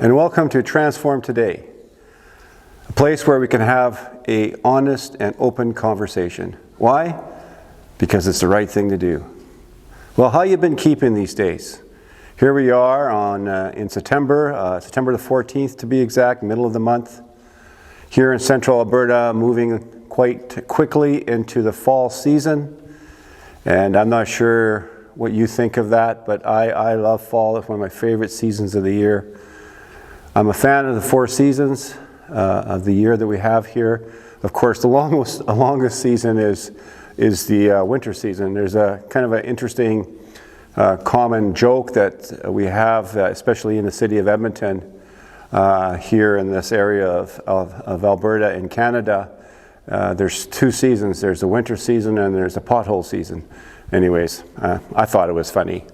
and welcome to Transform Today, a place where we can have an honest and open conversation. Why? Because it's the right thing to do. Well, how you been keeping these days? Here we are in September, September the 14th to be exact, middle of the month. Here in central Alberta, moving quite quickly into the fall season. And I'm not sure what you think of that, but I love fall. It's one of my favorite seasons of the year. I'm a fan of the four seasons of the year that we have here. Of course, the longest season is the winter season. There's a kind of an interesting common joke that we have, especially in the city of Edmonton, here in this area of Alberta in Canada. There's two seasons. There's the winter season and there's a pothole season. Anyways, I thought it was funny.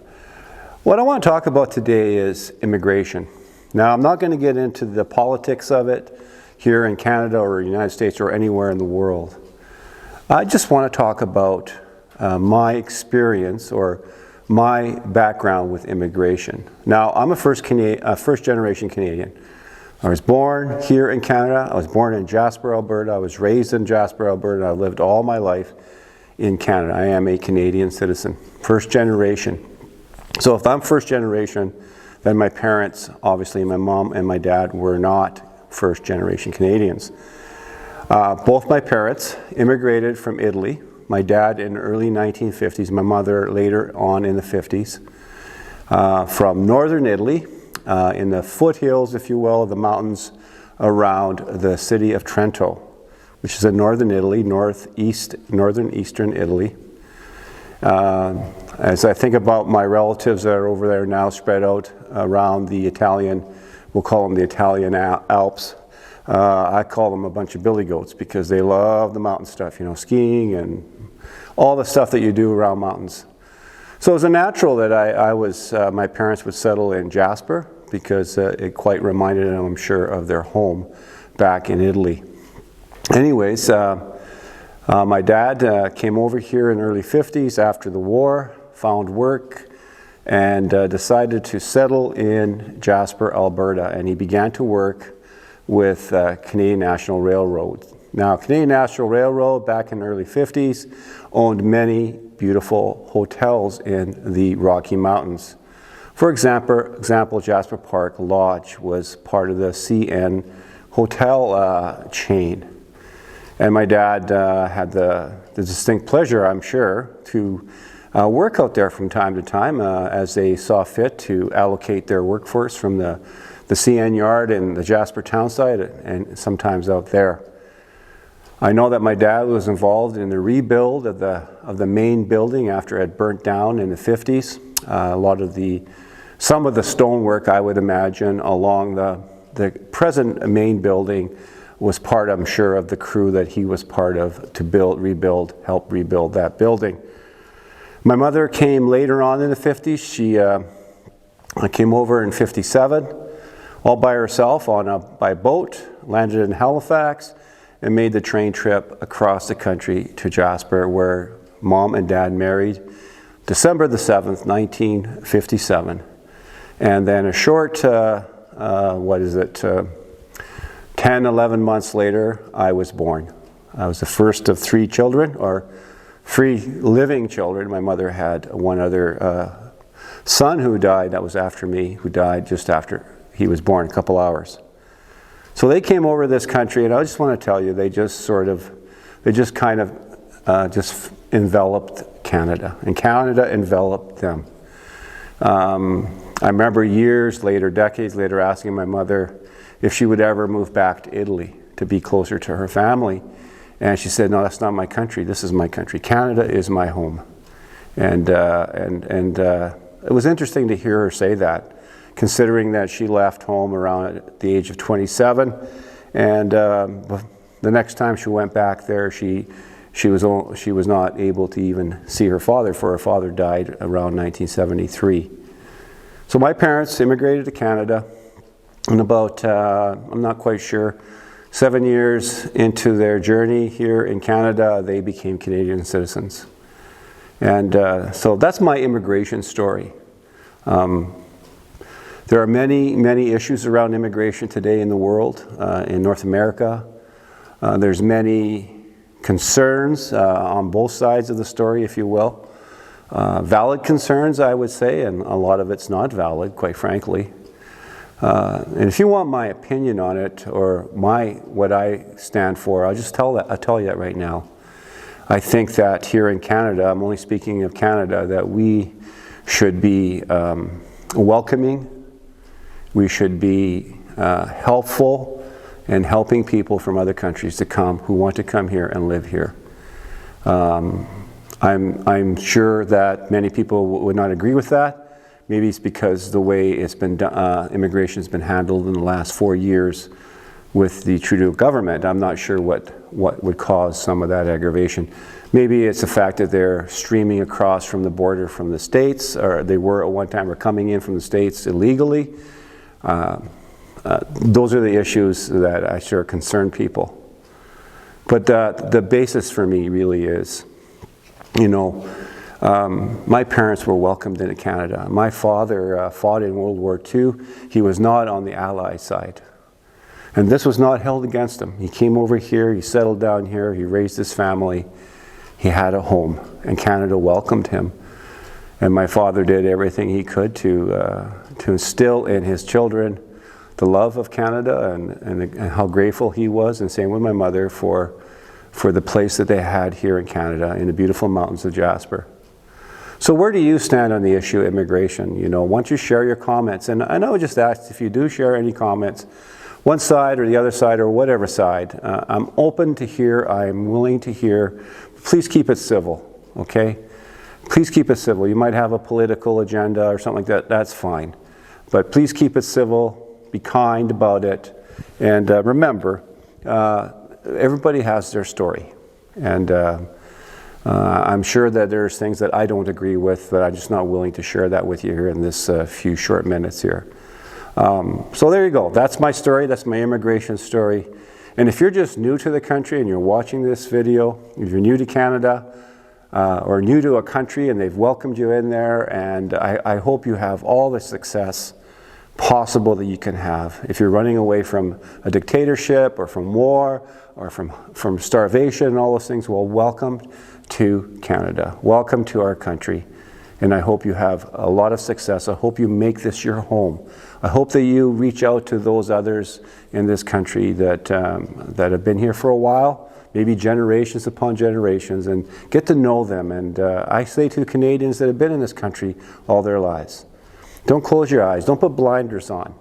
What I want to talk about today is immigration. Now, I'm not going to get into the politics of it here in Canada or the United States or anywhere in the world. I just want to talk about my experience or my background with immigration. Now, I'm a first-generation Canadian. I was born here in Canada. I was born in Jasper, Alberta. I was raised in Jasper, Alberta. I lived all my life in Canada. I am a Canadian citizen, first generation. So if I'm first generation, then my parents, obviously my mom and my dad, were not first generation Canadians. Both my parents immigrated from Italy. My dad in the early 1950s, my mother later on in the 50s, from northern Italy, in the foothills, if you will, of the mountains around the city of Trento, which is in northern Italy, northern eastern Italy. As I think about my relatives that are over there now spread out around the Italian, we'll call them the Italian Alps. I call them a bunch of billy goats because they love the mountain stuff, skiing and all the stuff that you do around mountains. So it was a natural that my parents would settle in Jasper because it quite reminded them, I'm sure, of their home back in Italy. Anyways, my dad came over here in the early 50s after the war, found work, and decided to settle in Jasper, Alberta, and he began to work with Canadian National Railroad. Now, Canadian National Railroad, back in the early 50s, owned many beautiful hotels in the Rocky Mountains. For example, Jasper Park Lodge was part of the CN hotel chain. And my dad had the distinct pleasure, I'm sure, to work out there from time to time as they saw fit to allocate their workforce from the CN yard in the Jasper town site and sometimes out there. I know that my dad was involved in the rebuild of the main building after it had burnt down in the 50s. Some of the stonework, I would imagine, along the present main building was part, I'm sure, of the crew that he was part of to help rebuild that building. My mother came later on in the 50s. She came over in 57, all by herself by boat, landed in Halifax, and made the train trip across the country to Jasper, where mom and dad married December the 7th, 1957. And then a short, 10, 11 months later, I was born. I was the first of three children, or three living children. My mother had one other son who died, that was after me, who died just after he was born, a couple hours. So they came over this country, and I just want to tell you, they just kind of enveloped Canada, and Canada enveloped them. I remember years later, decades later, asking my mother if she would ever move back to Italy to be closer to her family. And she said, no, that's not my country. This is my country. Canada is my home. And it was interesting to hear her say that, considering that she left home around at the age of 27. And the next time she went back there, she was not able to even see her father, for her father died around 1973. So my parents immigrated to Canada, and about, I'm not quite sure, 7 years into their journey here in Canada, they became Canadian citizens. And so that's my immigration story. There are many, many issues around immigration today in the world, in North America. There's many concerns on both sides of the story, if you will. Valid concerns, I would say, and a lot of it's not valid, quite frankly. And if you want my opinion on it, or what I stand for, I'll tell you that right now. I think that here in Canada, I'm only speaking of Canada, that we should be welcoming. We should be helpful and helping people from other countries who want to come here and live here. I'm sure that many people would not agree with that. Maybe it's because the way it's been immigration has been handled in the last 4 years with the Trudeau government. I'm not sure what would cause some of that aggravation. Maybe it's the fact that they're streaming across from the border from the States, or they were at one time, or coming in from the States illegally. Those are the issues that I sure concern people. But the basis for me really is, my parents were welcomed into Canada. My father fought in World War II. He was not on the Allied side. And this was not held against him. He came over here, he settled down here, he raised his family, he had a home, and Canada welcomed him. And my father did everything he could to instill in his children the love of Canada and how grateful he was, and same with my mother, for the place that they had here in Canada in the beautiful mountains of Jasper. So where do you stand on the issue of immigration? Why don't you share your comments? And I would just ask, if you do share any comments, one side or the other side or whatever side, I'm open to hear, I'm willing to hear. Please keep it civil, okay? Please keep it civil. You might have a political agenda or something like that, that's fine. But please keep it civil, be kind about it, and remember, everybody has their story. And I'm sure that there's things that I don't agree with, but I'm just not willing to share that with you here in this few short minutes here. So there you go. That's my story. That's my immigration story. And if you're just new to the country and you're watching this video, if you're new to Canada or new to a country and they've welcomed you in there, and I hope you have all the success possible that you can have. If you're running away from a dictatorship or from war or from starvation and all those things, well, welcome to Canada. Welcome to our country. And I hope you have a lot of success. I hope you make this your home. I hope that you reach out to those others in this country that have been here for a while, maybe generations upon generations, and get to know them. And I say to Canadians that have been in this country all their lives, don't close your eyes. Don't put blinders on.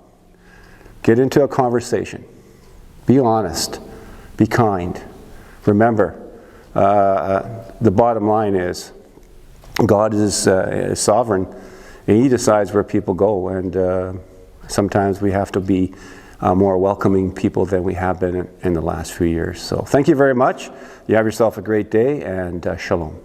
Get into a conversation. Be honest. Be kind. Remember, the bottom line is, God is sovereign, and He decides where people go. And sometimes we have to be more welcoming people than we have been in the last few years. So thank you very much. You have yourself a great day, and shalom.